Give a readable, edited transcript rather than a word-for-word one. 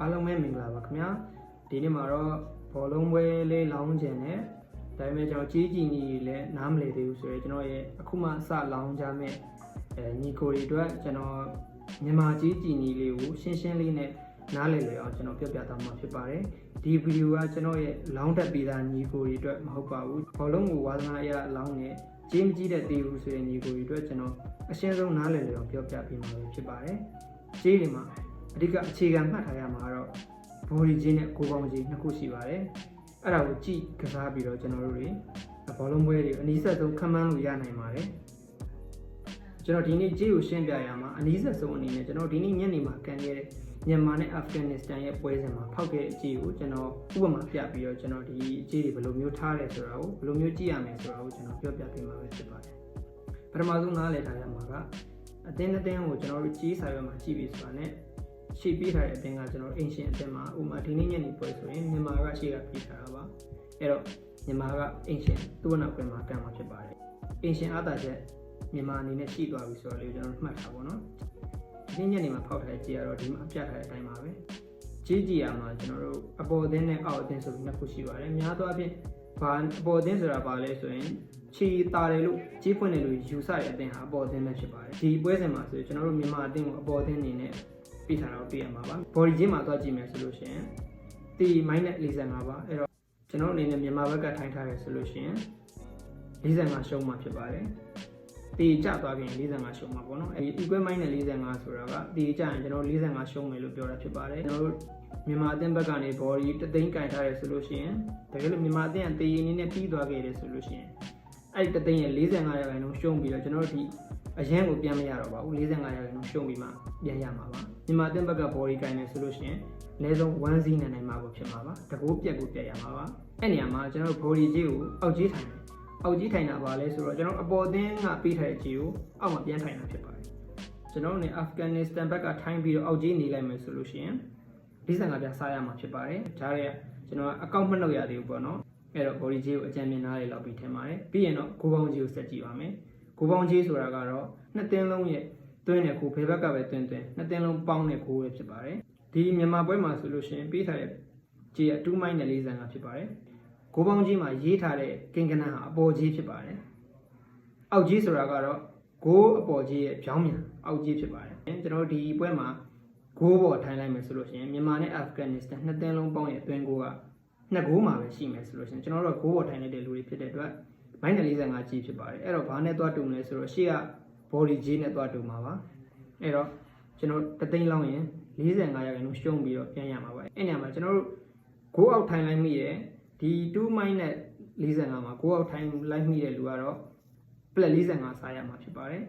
အားလုံးပဲမင်္ဂလာပါခင်ဗျာဒီနေ့မှာတော့ဘောလုံးပွဲလေးလောင်းကျင်တယ်ဒါပေမဲ့ကျွန်တော်ကြီးကြီးညီလည်းနားမလည်သေးဘူးဆိုရင်ကျွန်တော်ရဲ့အခုမှစလောင်းကြမဲ့ညီကိုတွေအတွက်ကျွန်တော်မြန်မာကြီးကြီးညီလေးကိုရှင်းရှင်းလေးနဲ့နားလည်လွယ်အောင်ကျွန်တော်ပြပြသွားမှာဖြစ်ပါတယ်ဒီဗီဒီယိုကကျွန်တော်ရဲ့လောင်းတက်ပြီးသားညီကိုတွေအတွက်မဟုတ်ပါဘူးဘောလုံးကိုဝါသနာအရလောင်းနေကြီးမကြီးတဲ့တေးဘူးဆိုရင်ညီကိုတွေအတွက်ကျွန်တော်အရှင်းဆုံးနားလည်လွယ်အောင်ပြောပြပေးမှာဖြစ်ပါတယ်ကြီးတွေမှာအဓိကအခြေခံမှတ်ထားရမှာတော့ဘော်ဒီကြီးနဲ့ကိုပေါင်းကြီးနှစ်ခုရှိပါတယ်အဲ့ဒါကိုကြည့်ကစားပြီးတော့ကျွန်တော်တို့တွေဘောလုံးပွဲတွေအနည်းဆက်ဆုံးခန့်မှန်းလို့ရနိုင်ပါတယ်ကျွန်တော်ဒီနေ့ကြီးကိုရှင်းပြရမှာအနည်းဆက်ဆုံးအနေနဲ့ကျွန်တော်ဒီနေ့ညနေမှာကန်ခဲ့တဲ့မြန်မာနဲ့အာဖဂန်နစ္စတန်ရဲ့ပွဲစဉ်မှာဖောက်ခဲ့တဲ့အကြီးကိုကျွန်တော်ဥပမာပြပြီးတော့ကျွန်တော်ဒီအကြီးတွေဘယ်လိုမျိုးထားလဲဆိုတာကိုဘယ်လိုမျိုးကြည့်ရမယ်ဆိုတာကိုကျွန်တော်ပြောပြပေးမှာပဲဖြစ်ပါတယ်ပထမဆုံးနားလည်ထားရမှာကအတင်းကိုကျွန်တော်တို့ကြီးစာရွက်မှာကြည့်ပြီးဆိုတာနဲ့ရှေ့ပေးထားတဲ့အတင်းကကျွန်တော်အင်ရှင်အတင်းမှာဥမာဒီနေ့ညနေပွဲဆိုရင်မြန်မာကရှေ့ကပေးထားတာပါအဲ့တော့မြန်မာကအင်ရှင်သူ့နောက်ပြန်မှာကန်မှာဖြစ်ပါတယ်အင်ရှင်အားသာချက်မြန်မာအနေနဲ့ရှိသွားပြီဆိုတော့လေကျွန်တော်မှတ်ထားပါတော့ဒီညနေမှာဖောက်ထားတဲ့ကြီးကတော့ဒီမှာအပြထားတဲ့အတိုင်းပါပဲကြီးရမှာကျွန်တော်တို့အပေါ်အသင်းနဲ့အောက်အသင်းဆိုပြီးနှစ်ခုရှိပါတယ်များသောအားဖြင့်ဘာအပေါ်အသင်းဆိုတာဘာလဲဆိုရင်ချီတာတယ်လို့ကြီးပွင့်တယ်လို့ယူဆတဲ့အသင်းဟာအပေါ်အသင်းပဲဖြစ်ပါတယ်ဒီပွဲစဉ်မှာဆိုကျွန်တော်တို့မြန်မာအသင်းကိုအပေါ်အသင်းအနေနဲ့ပေးထားတော့တွေ့ရမှာပါဘော်ဒီချင်းမှာသွားကြည့်မယ်ဆိုလို့ရှိရင်တီ -45 ပါအဲ့တော့ကျွန်တော်အနေနဲ့မြန်မာဘက်ကထိုင်းထားတယ်ဆိုလို့ရှိရင်45ရှုံးမှာဖြစ်ပါတယ်တီကျသွားပြီးရင်45ရှုံးမှာပေါ့နော်အဲ့ဒီ equal -45 ဆိုတာကတီကျရင်ကျွန်တော်45ရှုံးမယ်လို့ပြောတာဖြစ်ပါတယ်ကျွန်တော်တို့မြန်မာအသင်းဘက်ကနေဘော်ဒီတသိန်းကင်ထားတယ်ဆိုလို့ရှိရင်တကယ်လို့မြန်မာအသင်းကတီအနေနဲ့ပြီးသွားခဲ့တယ်ဆိုလို့ရှိရင်အဲ့ဒီတသိန်းရဲ့45ရာခိုင်နှုန်းရှုံးပြီးတော့ကျွန်တော်တို့ဒီအရင်ကိုပြန်မရတော့ပါဘူး45ရာခိုင်နှုန်းရှုံးပြီးမှပြန်ရမှာပါမြန်မာအသင်းဘက်ကဘော်ဒီကင်နေဆိုလို့ရှိရင်အနည်းဆုံး1စီးနိုင်မှာကိုဖြစ်မှာပါတကူပြက်ကိုပြက်ရမှာပါအဲ့နေရာမှာကျွန်တော်တို့ဘော်ဒီကြီးကိုအောက်ကြီးထိုင်တယ်အောက်ကြီးထိုင်တာပါလဲဆိုတော့ကျွန်တော်အပေါ်အသင်းကပေးထားတဲ့ကြီးကိုအောက်မှာပြန်ထိုင်တာဖြစ်ပါတယ်ကျွန်တော်တို့အာဖဂန်နစ္စတန်ဘက်ကထိုင်ပြီးတော့အောက်ကြီးနေလိုက်မယ်ဆိုလို့ရှိရင်45ပြစားရမှာဖြစ်ပါတယ်ဒါတွေကကျွန်တော်အကောင့်မလုပ်ရသေးဘူးပေါ့နော်အဲ့တော့ဘော်ဒီကြီးကိုအကြံဉာဏ်နားလေးလောက်ပြီးထင်ပါတယ်ပြီးရင်တော့ကိုပေါင်းကြီးကိုဆက်ကြည့်ပါမယ်ကိုပေါင်းကြီးဆိုတာကတော့နှစ်သင်းလုံးရဲ့တွင်းတဲ့ကိုဘယ်ဘက်ကပဲတွင်းနှစ်သင်းလုံးပေါင်းတဲ့ကိုပဲဖြစ်ပါတယ်ဒီမြန်မာပွဲမှာဆိုလို့ရှိရင်ပေးထားတဲ့ကြီးက2-45ဖြစ်ပါတယ်ကိုပေါင်းကြီးမှာရေးထားတဲ့ကင်ကနန်ဟာအပေါ်ကြီးဖြစ်ပါတယ်အောက်ကြီးဆိုတာကတော့ကိုအပေါ်ကြီးရဲ့ဖြောင်းမြန်အောက်ကြီးဖြစ်ပါတယ်ကျွန်တော်တို့ဒီပွဲမှာကိုပေါ်ထိုင်လိုက်မယ်ဆိုလို့ရှိရင်မြန်မာနဲ့အာဖဂန်နစ္စတန်နှစ်သင်းလုံးပေါင်းရဲ့အတွင်းကိုကနှစ်ဂိုးမှာပဲရှိမယ်ဆိုလို့ရှိရင်ကျွန်တော်တို့ကကိုပေါ်ထိုင်နေတဲ့လူတွေဖြစ်တဲ့အတွက်-45ကြီးဖြစ်ပါတယ်အဲ့တော့ဘာနဲ့သွားတူမလဲဆိုတော့ရှေ့ကဘော်ဒီကြီးနဲ့သွားတူမှာပါအဲ့တော့ကျွန်တော်တသိန်းလောင်းရင်45ရာခိုင်နှုန်းရှုံးပြီးတော့ပြန်ရမှာပါအဲ့နေရာမှာကျွန်တော်တို့ဂိုးအောက်ထိုင်လိုက်မိရဲ့ဒီ2-45မှာဂိုးအောက်ထိုင်လိုက်မိတဲ့လူကတော့+45စားရမှာဖြစ်ပါတယ်